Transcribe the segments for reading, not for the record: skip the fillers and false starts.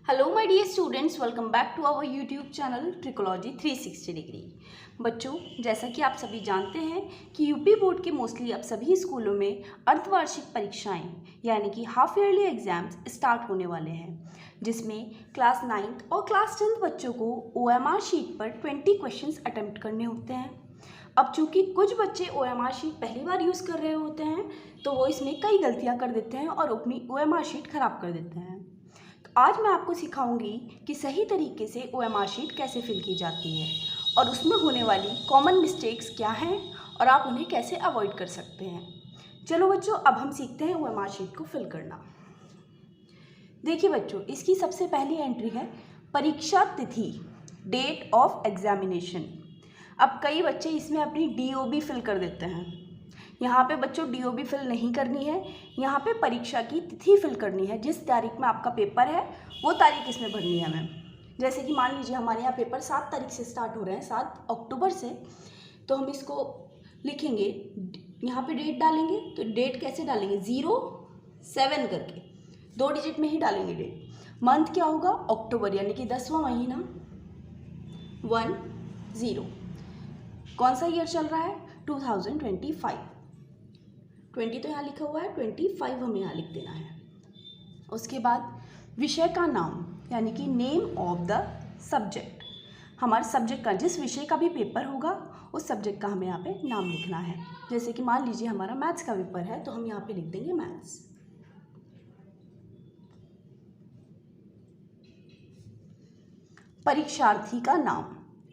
Hello my dear students, welcome back to our YouTube channel Trichology 360 degree. बच्चों, जैसा कि आप सभी जानते हैं कि यूपी बोर्ड के मोस्टली अब सभी स्कूलों में अर्धवार्षिक परीक्षाएं यानी कि हाफ ईयरली एग्जाम्स स्टार्ट होने वाले हैं, जिसमें क्लास 9th और क्लास 10th बच्चों को OMR शीट पर 20 क्वेश्चंस अटेम्प्ट करने होते हैं। अब चूंकि कुछ बच्चे OMR शीट पहली बार यूज़ कर रहे होते हैं, तो वो इसमें कई गलतियाँ कर देते हैं और अपनी OMR शीट ख़राब कर देते हैं। आज मैं आपको सिखाऊंगी कि सही तरीके से OMR शीट कैसे फिल की जाती है और उसमें होने वाली कॉमन मिस्टेक्स क्या हैं और आप उन्हें कैसे अवॉइड कर सकते हैं। चलो बच्चों, अब हम सीखते हैं OMR शीट को फिल करना। देखिए बच्चों, इसकी सबसे पहली एंट्री है परीक्षा तिथि, डेट ऑफ एग्जामिनेशन। अब कई बच्चे इसमें अपनी DOB फिल कर देते हैं। यहाँ पे बच्चों DOB फिल नहीं करनी है, यहाँ पे परीक्षा की तिथि फिल करनी है। जिस तारीख में आपका पेपर है वो तारीख इसमें भरनी है मैम। जैसे कि मान लीजिए हमारे यहाँ पेपर 7 तारीख से स्टार्ट हो रहे हैं, 7 अक्टूबर से, तो हम इसको लिखेंगे, यहाँ पे डेट डालेंगे। तो डेट कैसे डालेंगे? 07 करके 2 डिजिट में ही डालेंगे डेट। मंथ क्या होगा? अक्टूबर, यानी कि 10वां महीना 10। कौन सा ईयर चल रहा है? 2025। 20 तो यहाँ लिखा हुआ है, 25 हमें यहाँ लिख देना है। उसके बाद विषय का नाम, यानी कि नेम ऑफ द सब्जेक्ट। हमारे सब्जेक्ट का, जिस विषय का भी पेपर होगा उस सब्जेक्ट का हमें यहाँ पे नाम लिखना है। जैसे कि मान लीजिए हमारा मैथ्स का पेपर है, तो हम यहाँ पे लिख देंगे मैथ्स। परीक्षार्थी का नाम,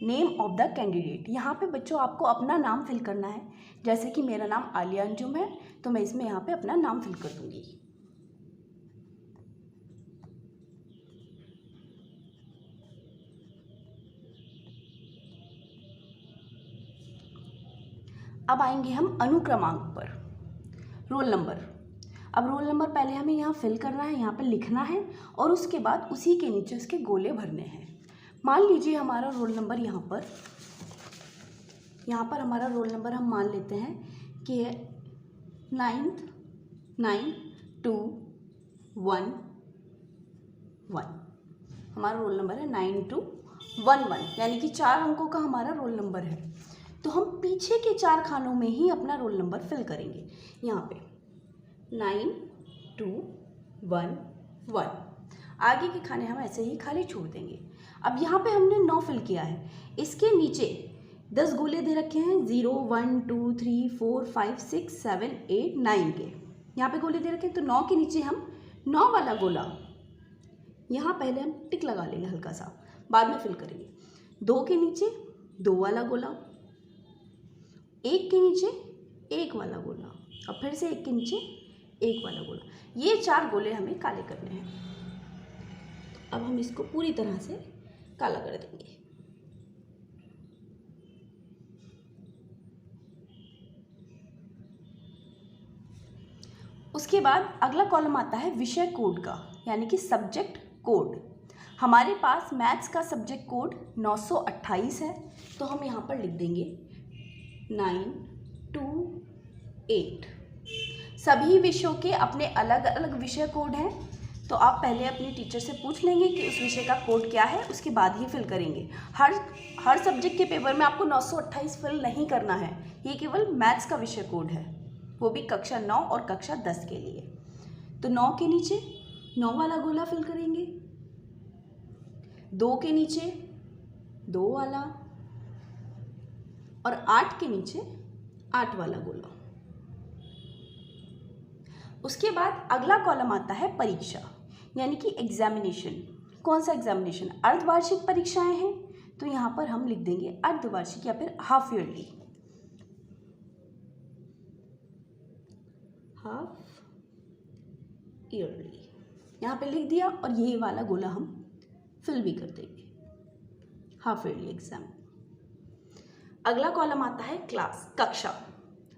नेम ऑफ द कैंडिडेट। यहाँ पे बच्चों आपको अपना नाम फिल करना है। जैसे कि मेरा नाम आलिया अंजुम है, तो मैं इसमें यहाँ पे अपना नाम फिल कर दूंगी। अब आएंगे हम अनुक्रमांक पर, रोल नंबर। अब रोल नंबर पहले हमें यहाँ फिल करना है, यहाँ पर लिखना है और उसके बाद उसी के नीचे उसके गोले भरने हैं। मान लीजिए हमारा रोल नंबर यहाँ पर हमारा रोल नंबर हम मान लेते हैं कि 9211। हमारा रोल नंबर है 9211, यानी कि 4 अंकों का हमारा रोल नंबर है। तो हम पीछे के 4 खानों में ही अपना रोल नंबर फिल करेंगे। यहाँ पे 9211, आगे के खाने हम ऐसे ही खाली छोड़ देंगे। अब यहाँ पे हमने 9 फिल किया है, इसके नीचे 10 गोले दे रखे हैं, 0 1 2 3 4 5 6 7 8 9 के यहाँ पे गोले दे रखे हैं। तो 9 के नीचे हम 9 वाला गोला यहाँ पहले हम टिक लगा लेंगे हल्का सा, बाद में फिल करेंगे। 2 के नीचे 2 वाला गोला, 1 के नीचे 1 वाला गोला और फिर से 1 के नीचे 1 वाला गोला। ये 4 गोले हमें काले करने हैं। अब हम इसको पूरी तरह से काला कर देंगे। उसके बाद अगला कॉलम आता है विषय कोड का, यानी कि सब्जेक्ट कोड। हमारे पास मैथ्स का सब्जेक्ट कोड 928 है, तो हम यहाँ पर लिख देंगे 928। सभी विषयों के अपने अलग अलग विषय कोड हैं, तो आप पहले अपने टीचर से पूछ लेंगे कि उस विषय का कोड क्या है, उसके बाद ही फिल करेंगे। हर सब्जेक्ट के पेपर में आपको 928 फिल नहीं करना है, ये केवल मैथ्स का विषय कोड है, वो भी कक्षा 9 और कक्षा 10 के लिए। तो 9 के नीचे 9 वाला गोला फिल करेंगे, 2 के नीचे 2 वाला और 8 के नीचे 8 वाला गोला। उसके बाद अगला कॉलम आता है परीक्षा, यानी कि एग्जामिनेशन। कौन सा एग्जामिनेशन? अर्धवार्षिक परीक्षाएं हैं, तो यहाँ पर हम लिख देंगे अर्धवार्षिक या फिर हाफ ईयरली। हाफ ईयरली यहाँ पे लिख दिया और ये वाला गोला हम फिल भी कर देंगे, हाफ ईयरली एग्जाम। अगला कॉलम आता है क्लास, कक्षा।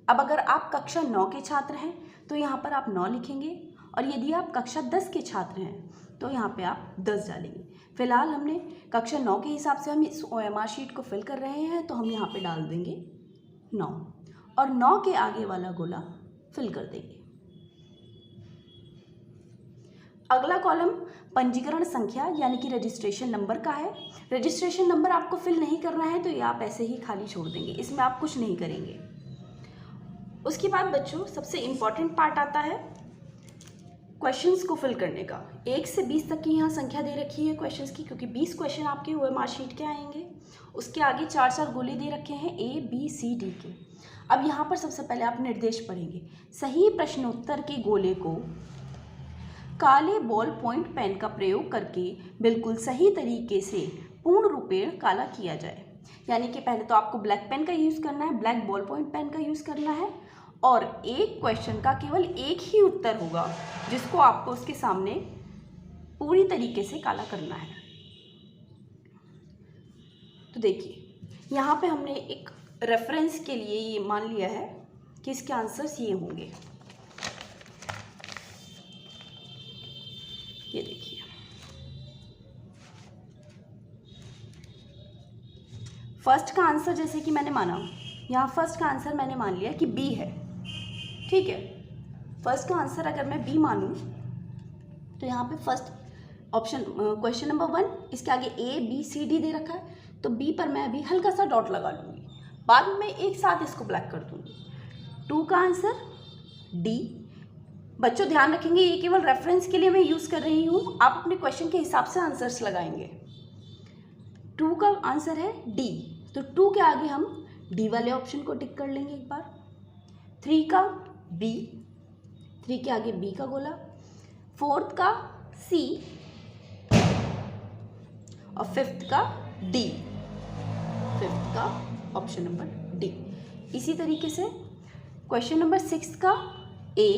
अब अगर आप कक्षा 9 के छात्र हैं तो यहाँ पर आप 9 लिखेंगे, और यदि आप कक्षा 10 के छात्र हैं तो यहाँ पे आप 10 डालेंगे। फिलहाल हमने कक्षा 9 के हिसाब से हम इस OMR शीट को फिल कर रहे हैं, तो हम यहाँ पे डाल देंगे 9 और 9 के आगे वाला गोला फिल कर देंगे। अगला कॉलम पंजीकरण संख्या यानी कि रजिस्ट्रेशन नंबर का है। रजिस्ट्रेशन नंबर आपको फिल नहीं करना है तो ये आप ऐसे ही खाली छोड़ देंगे, इसमें आप कुछ नहीं करेंगे। उसके बाद बच्चों सबसे इम्पॉर्टेंट पार्ट आता है क्वेश्चंस को फिल करने का। 1 से 20 तक की यहाँ संख्या दे रखी है क्वेश्चंस की, क्योंकि 20 क्वेश्चन आपके हुए मार्कशीट के आएंगे। उसके आगे 4-4 गोले दे रखे हैं A, B, C, D के। अब यहाँ पर सबसे पहले आप निर्देश पढ़ेंगे। सही प्रश्नोत्तर के गोले को काले बॉल पॉइंट पेन का प्रयोग करके बिल्कुल सही तरीके से पूर्ण रूपेण काला किया जाए। यानी कि पहले तो आपको ब्लैक पेन का यूज़ करना है, ब्लैक बॉल पॉइंट पेन का यूज़ करना है, और एक क्वेश्चन का केवल एक ही उत्तर होगा जिसको आपको उसके सामने पूरी तरीके से काला करना है। तो देखिए यहाँ पे हमने एक रेफरेंस के लिए ये मान लिया है कि इसके आंसर्स ये होंगे। ये देखिए फर्स्ट का आंसर जैसे कि मैंने माना, यहाँ फर्स्ट का आंसर मैंने मान लिया कि बी है, ठीक है। फर्स्ट का आंसर अगर मैं बी मानूं तो यहाँ पे फर्स्ट ऑप्शन क्वेश्चन नंबर 1, इसके आगे A, B, C, D दे रखा है, तो बी पर मैं अभी हल्का सा डॉट लगा लूँगी, बाद में एक साथ इसको ब्लैक कर दूँगी। 2 का आंसर D। बच्चों ध्यान रखेंगे ये केवल रेफरेंस के लिए मैं यूज़ कर रही हूँ, आप अपने क्वेश्चन के हिसाब से आंसर्स लगाएंगे। 2 का आंसर है D, तो 2 के आगे हम D वाले ऑप्शन को टिक कर लेंगे एक बार। 3 का B, 3 के आगे B का गोला। 4th का C और 5th का D, 5th का ऑप्शन नंबर D। इसी तरीके से क्वेश्चन नंबर 6 का A,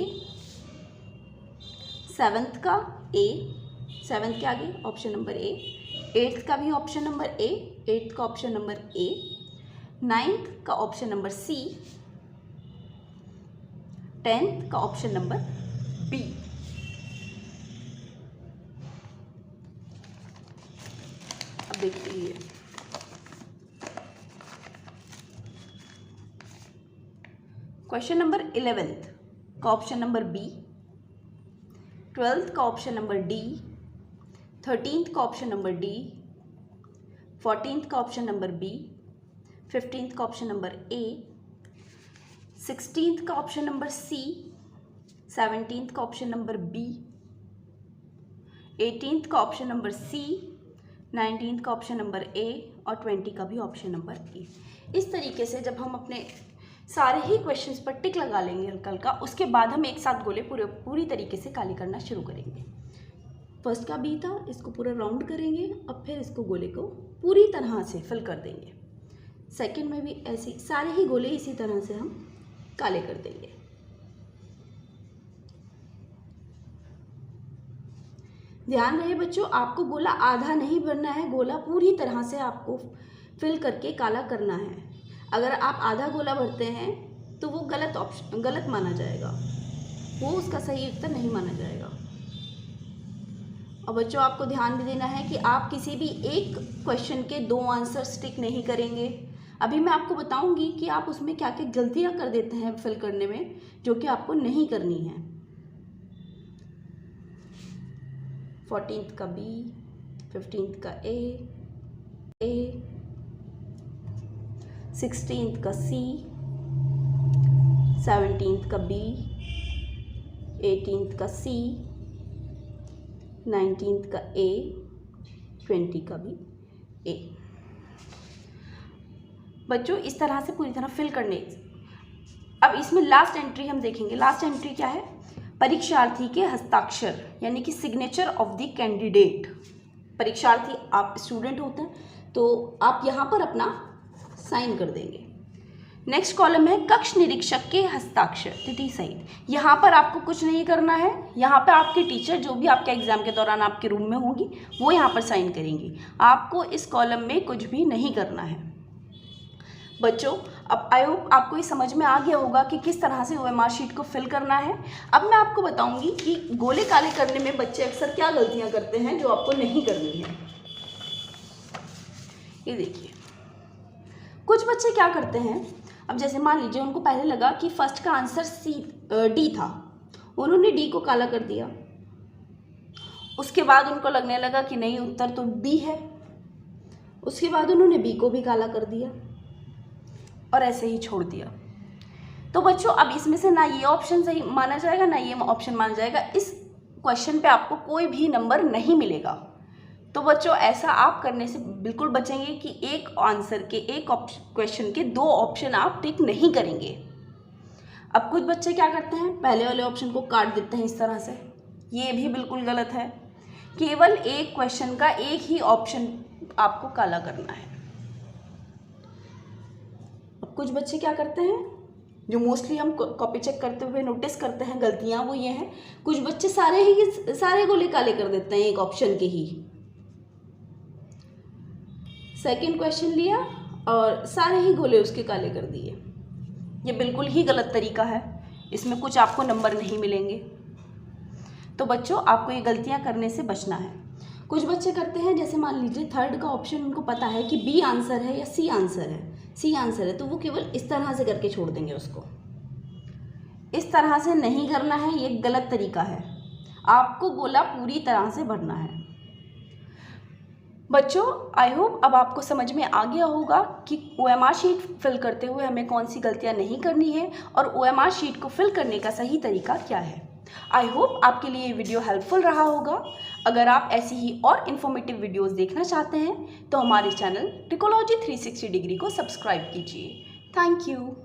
7th का A, 7th के आगे ऑप्शन नंबर A, 8th का भी ऑप्शन नंबर A, 8th का ऑप्शन नंबर A, 9th का ऑप्शन नंबर C, 10th का ऑप्शन नंबर B। अब देखते हैं क्वेश्चन नंबर 11th का ऑप्शन नंबर B, 12th का ऑप्शन नंबर D, 13th का ऑप्शन नंबर D, 14th का ऑप्शन नंबर B, 15th का ऑप्शन नंबर A, 16th का ऑप्शन नंबर C, 17th का ऑप्शन नंबर B, 18th का option number C, 19th का option number A और 20 का भी ऑप्शन नंबर A। इस तरीके से जब हम अपने सारे ही क्वेश्चंस पर टिक लगा लेंगे हल्का हल्का, उसके बाद हम एक साथ गोले पूरी तरीके से काले करना शुरू करेंगे। फर्स्ट का B था, इसको पूरा राउंड करेंगे, अब फिर इसको गोले को पूरी तरह से फिल कर देंगे। सेकंड में भी ऐसे सारे ही गोले इसी तरह से हम काले कर देंगे। ध्यान रहे बच्चों, आपको गोला आधा नहीं भरना है, गोला पूरी तरह से आपको फिल करके काला करना है। अगर आप आधा गोला भरते हैं तो वो गलत माना जाएगा, वो उसका सही उत्तर नहीं माना जाएगा। और बच्चों आपको ध्यान भी देना है कि आप किसी भी एक क्वेश्चन के 2 आंसर टिक नहीं करेंगे। अभी मैं आपको बताऊंगी कि आप उसमें क्या क्या गलतियां कर देते हैं फिल करने में, जो कि आपको नहीं करनी है। 14th का B, 15th का A, 16th का C, 17th का B, 18th का C, 19th का A, 20 का भी A। बच्चों इस तरह से पूरी तरह फिल करने। अब इसमें लास्ट एंट्री हम देखेंगे। लास्ट एंट्री क्या है? परीक्षार्थी के हस्ताक्षर यानी कि सिग्नेचर ऑफ द कैंडिडेट। परीक्षार्थी आप स्टूडेंट होते हैं तो आप यहाँ पर अपना साइन कर देंगे। नेक्स्ट कॉलम है कक्ष निरीक्षक के हस्ताक्षर तिथि सहित। यहाँ पर आपको कुछ नहीं करना है, यहाँ पर आपके टीचर जो भी आपके एग्जाम के दौरान आपके रूम में होंगी वो यहाँ पर साइन करेंगी। आपको इस कॉलम में कुछ भी नहीं करना है। बच्चों अब आई होप आपको ये समझ में आ गया होगा कि किस तरह से ओएमआर शीट को फिल करना है। अब मैं आपको बताऊंगी कि गोले काले करने में बच्चे अक्सर क्या गलतियां करते हैं जो आपको नहीं करनी है। ये देखिए कुछ बच्चे क्या करते हैं, अब जैसे मान लीजिए उनको पहले लगा कि फर्स्ट का आंसर डी था, उन्होंने डी को काला कर दिया उसके बाद उनको लगने लगा कि नहीं, उत्तर तो बी है। उसके बाद उन्होंने बी को भी काला कर दिया और ऐसे ही छोड़ दिया। तो बच्चों अब इसमें से ना ये ऑप्शन सही माना जाएगा ना ये ऑप्शन माना जाएगा। इस क्वेश्चन पे आपको कोई भी नंबर नहीं मिलेगा। तो बच्चों ऐसा आप करने से बिल्कुल बचेंगे कि एक आंसर के एक क्वेश्चन के दो ऑप्शन आप टिक नहीं करेंगे। अब कुछ बच्चे क्या करते हैं, पहले वाले ऑप्शन को काट देते हैं इस तरह से। ये भी बिल्कुल गलत है। केवल एक क्वेश्चन का एक ही ऑप्शन आपको काला करना है। अब कुछ बच्चे क्या करते हैं, जो मोस्टली हम कॉपी चेक करते हुए नोटिस करते हैं गलतियां, वो ये हैं, कुछ बच्चे सारे गोले काले कर देते हैं एक ऑप्शन के ही। सेकंड क्वेश्चन लिया और सारे ही गोले उसके काले कर दिए। ये बिल्कुल ही गलत तरीका है, इसमें कुछ आपको नंबर नहीं मिलेंगे। तो बच्चों आपको ये गलतियां करने से बचना है। कुछ बच्चे करते हैं, जैसे मान लीजिए थर्ड का ऑप्शन उनको पता है कि बी आंसर है या सी आंसर है, सी आंसर है, तो वो केवल इस तरह से करके छोड़ देंगे उसको। इस तरह से नहीं करना है, ये गलत तरीका है। आपको गोला पूरी तरह से भरना है। बच्चों आई होप अब आपको समझ में आ गया होगा कि OMR शीट फिल करते हुए हमें कौन सी गलतियां नहीं करनी है और OMR शीट को फिल करने का सही तरीका क्या है। आई होप आपके लिए ये वीडियो हेल्पफुल रहा होगा। अगर आप ऐसी ही और इन्फॉर्मेटिव वीडियोस देखना चाहते हैं तो हमारे चैनल ट्रिकोलॉजी 360 डिग्री को सब्सक्राइब कीजिए। Thank you.